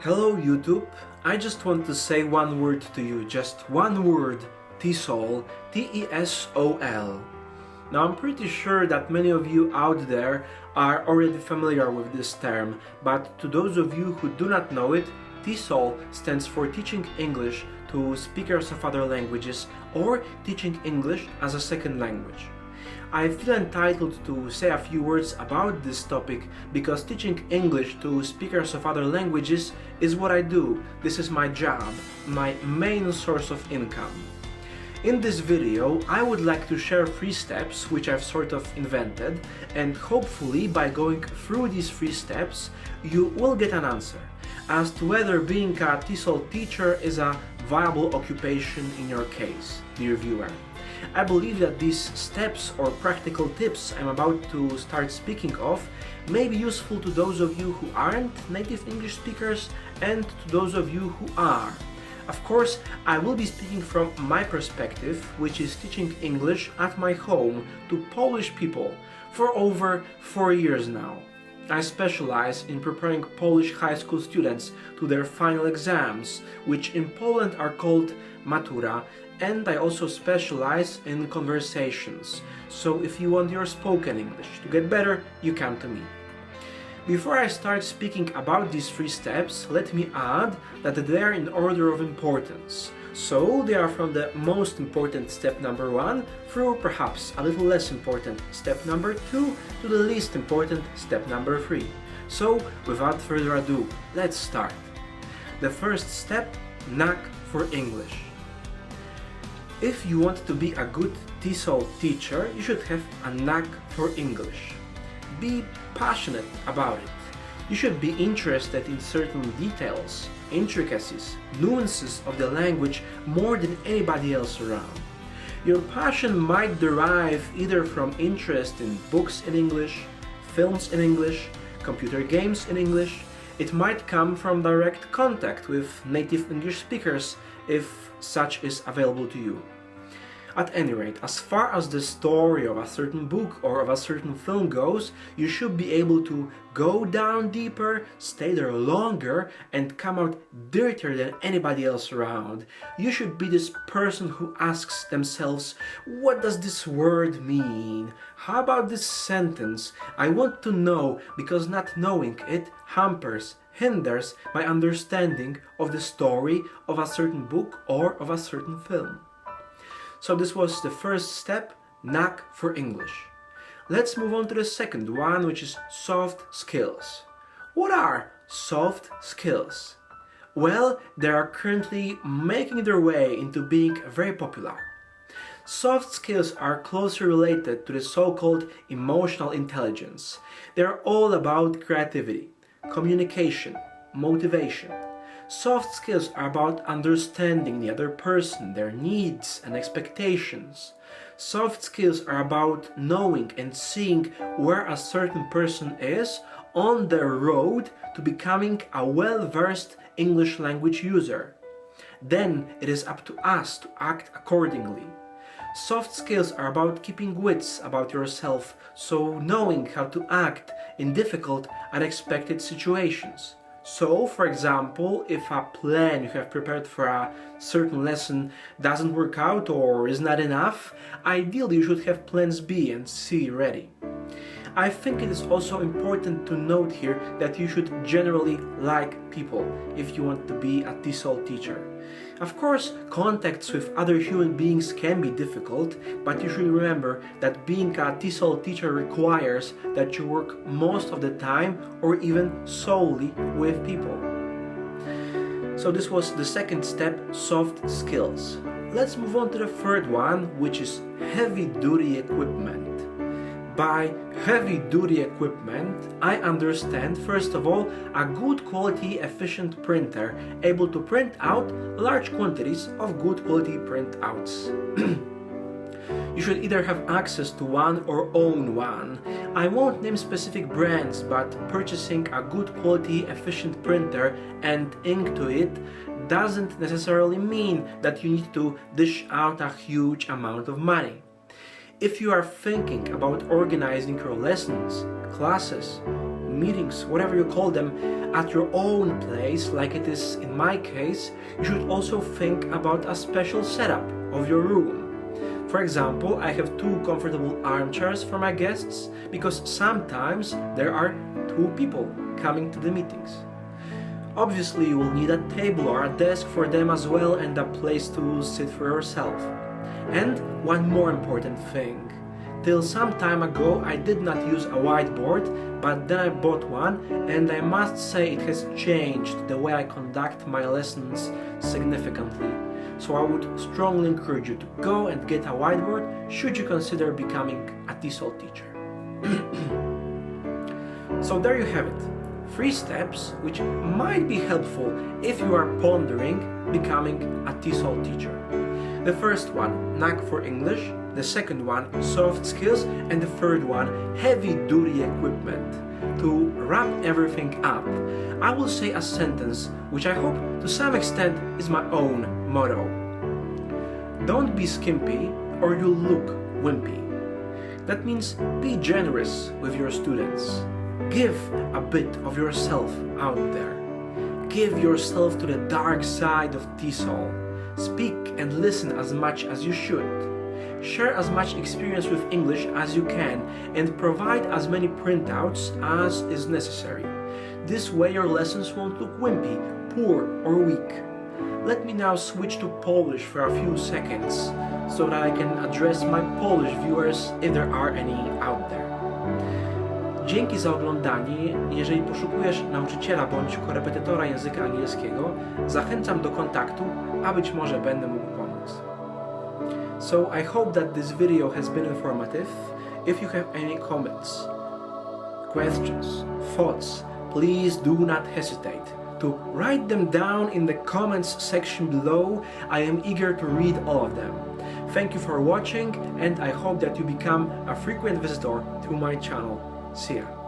Hello YouTube, I just want to say one word to you, just one word, TESOL, T-E-S-O-L. Now I'm pretty sure that many of you out there are already familiar with this term, but to those of you who do not know it, TESOL stands for Teaching English to Speakers of Other Languages or Teaching English as a Second Language. I feel entitled to say a few words about this topic because teaching English to speakers of other languages is what I do. This is my job, my main source of income. In this video, I would like to share 3 steps which I've sort of invented, and hopefully by going through these 3 steps, you will get an answer as to whether being a TESOL teacher is a viable occupation in your case, dear viewer. I believe that these steps or practical tips I'm about to start speaking of may be useful to those of you who aren't native English speakers and to those of you who are. Of course, I will be speaking from my perspective, which is teaching English at my home to Polish people for over 4 years now. I specialize in preparing Polish high school students to their final exams, which in Poland are called matura, and I also specialize in conversations. So if you want your spoken English to get better, you come to me. Before I start speaking about these 3 steps, let me add that they are in order of importance. So they are from the most important step number 1 through perhaps a little less important step number 2 to the least important step number 3. So without further ado, let's start. The first step, Knack for English. If you want to be a good TESOL teacher, you should have a knack for English. Be passionate about it. You should be interested in certain details, intricacies, nuances of the language more than anybody else around. Your passion might derive either from interest in books in English, films in English, computer games in English. It might come from direct contact with native English speakers if such is available to you. At any rate, as far as the story of a certain book or of a certain film goes, you should be able to go down deeper, stay there longer, and come out dirtier than anybody else around. You should be this person who asks themselves, what does this word mean? How about this sentence? I want to know, because not knowing it hinders my understanding of the story of a certain book or of a certain film. So this was the first step, Knack for English. Let's move on to the second one, which is soft skills. What are soft skills? Well, they are currently making their way into being very popular. Soft skills are closely related to the so-called emotional intelligence. They are all about creativity, communication, motivation. Soft skills are about understanding the other person, their needs and expectations. Soft skills are about knowing and seeing where a certain person is on their road to becoming a well-versed English language user. Then it is up to us to act accordingly. Soft skills are about keeping wits about yourself, so knowing how to act in difficult, unexpected situations. So, for example, if a plan you have prepared for a certain lesson doesn't work out or is not enough, ideally you should have plans B and C ready. I think it is also important to note here that you should generally like people if you want to be a TESOL teacher. Of course, contacts with other human beings can be difficult, but you should remember that being a TESOL teacher requires that you work most of the time or even solely with people. So this was the second step, soft skills. Let's move on to the third one, which is heavy-duty equipment. By heavy-duty equipment, I understand, first of all, a good quality, efficient printer able to print out large quantities of good quality printouts. You should either have access to one or own one. I won't name specific brands, but purchasing a good quality, efficient printer and ink to it doesn't necessarily mean that you need to dish out a huge amount of money. If you are thinking about organizing your lessons, classes, meetings, whatever you call them, at your own place, like it is in my case, you should also think about a special setup of your room. For example, I have 2 comfortable armchairs for my guests because sometimes there are 2 people coming to the meetings. Obviously, you will need a table or a desk for them as well and a place to sit for yourself. And one more important thing. Till some time ago I did not use a whiteboard, but then I bought one and I must say it has changed the way I conduct my lessons significantly. So I would strongly encourage you to go and get a whiteboard should you consider becoming a TESOL teacher. So there you have it. 3 steps which might be helpful if you are pondering becoming a TESOL teacher. The first one, Knack for English. The second one, soft skills. And the third one, heavy-duty equipment. To wrap everything up, I will say a sentence which I hope to some extent is my own motto. Don't be skimpy or you'll look wimpy. That means be generous with your students. Give a bit of yourself out there. Give yourself to the dark side of TESOL. Speak and listen as much as you should. Share as much experience with English as you can and provide as many printouts as is necessary. This way your lessons won't look wimpy, poor or weak. Let me now switch to Polish for a few seconds so that I can address my Polish viewers if there are any out there. Dzięki za oglądanie. Jeżeli poszukujesz nauczyciela bądź korepetytora języka angielskiego, zachęcam do kontaktu, a być może będę mógł pomóc. So I hope that this video has been informative. If you have any comments, questions, thoughts, please do not hesitate to write them down in the comments section below. I am eager to read all of them. Thank you for watching and I hope that you become a frequent visitor to my channel. See ya.